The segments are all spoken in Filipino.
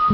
The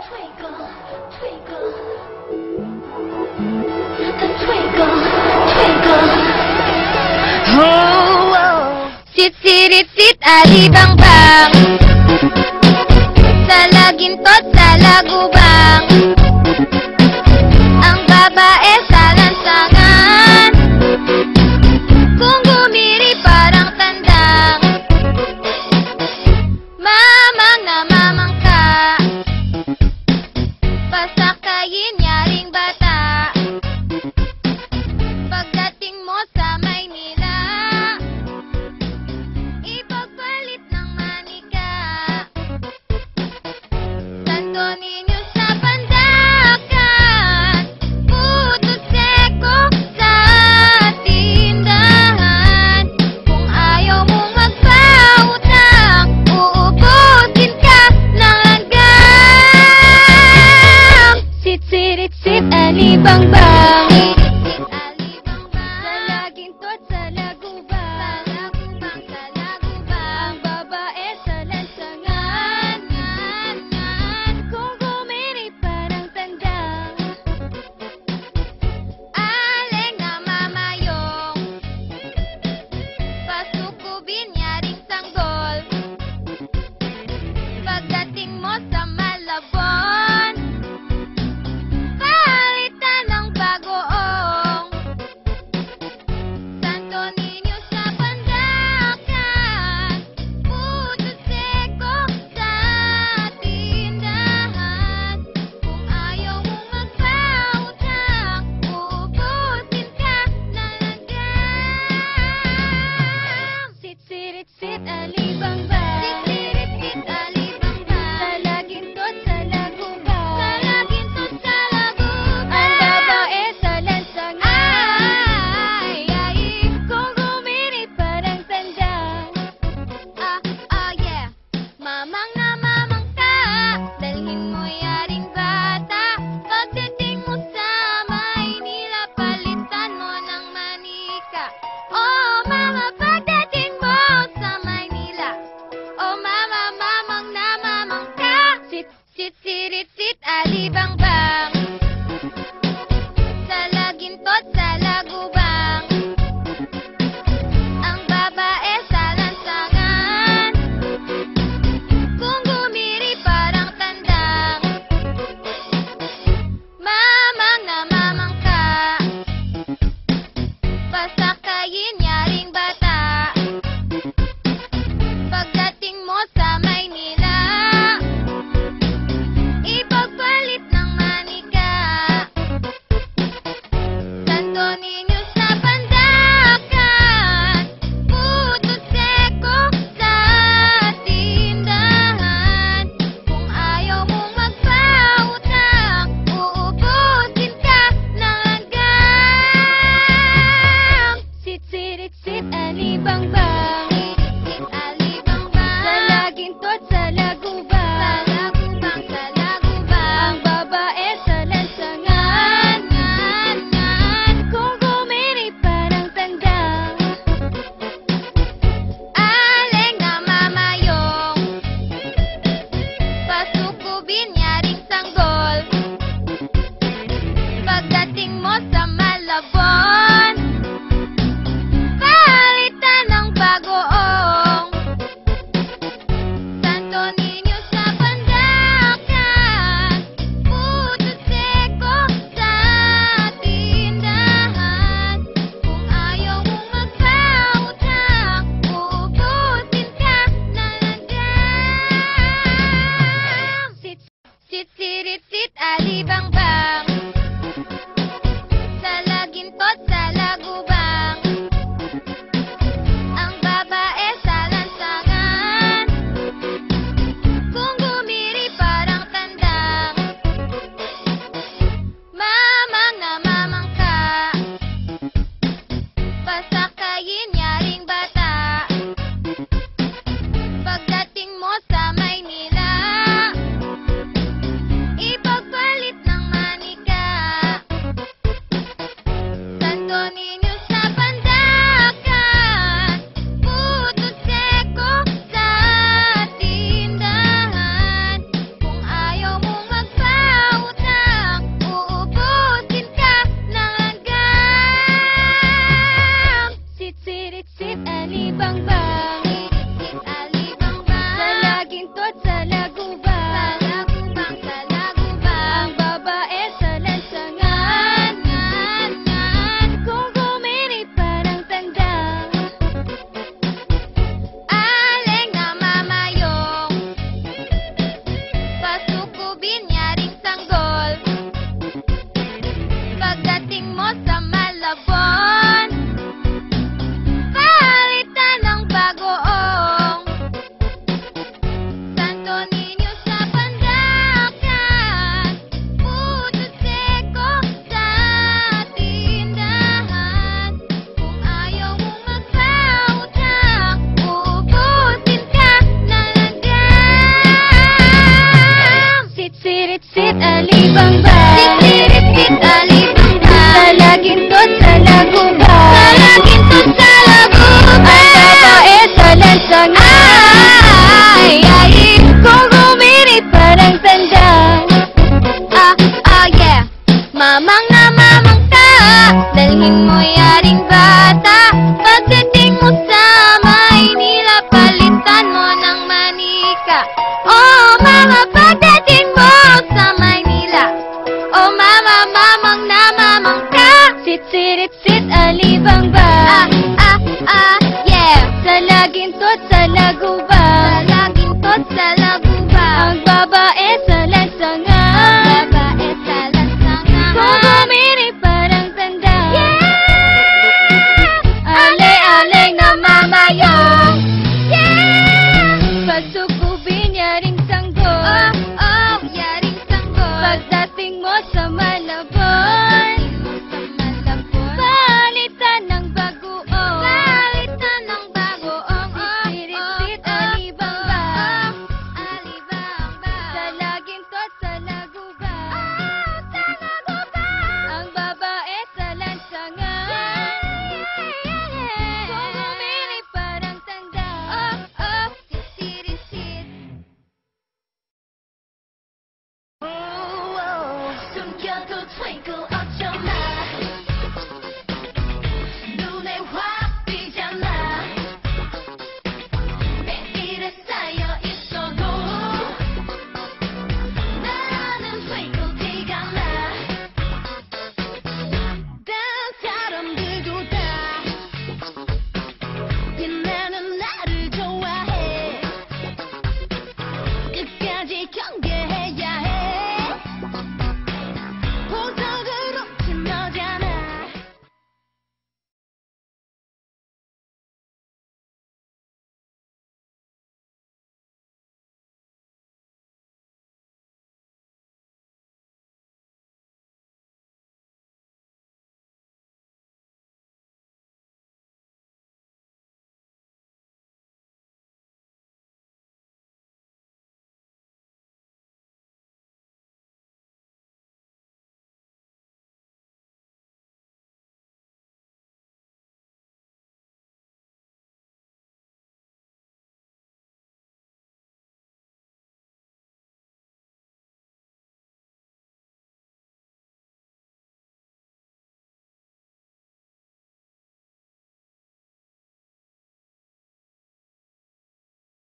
twinkle, twinkle, the twinkle, twinkle. Oh, oh. Sit, sirit, sit, alibang-bang. Sa lagintot, sa lagubang. Ang babae sa lansangan. Kung gumiri parang tandang. Mamang na mamang ka. Pasakayin yaring bata. Pagdating mo sa Maynila, ipagpalit ng manika. Santo Niño sa Pandakan, Puto Seco sa tindahan. Kung ayaw mong magpautang, uubusin ka ng hanggang. Sit, sirit, sit, alibang-bang. Sa lagintot, sa lagubang. Ang babae sa lansangan. Kung gumiri parang tandang. Aleng na mamayong. Pasukubin yaring sanggol. Pagdating mo sa Malabon, palitan ng alibangba. Sisirit-sit alibangba. Sa lagintot sa laguba. Sa lagintot sa laguba. Ang babae sa lansangan. Ay, ay, kung umirit parang tanda. Yeah. Mamang na mamang ka, dalhin mo yaring bata. Pagdating mo sa Maynila, palitan mo ng manika. Oh mama, pagdating mo sa Maynila. Oh mama, mamang na mamang ka. Sit-sirit-sit alibangba. Yeah. Sa lagintot sa laguba. Sa lagintot sa laguba. Ang babae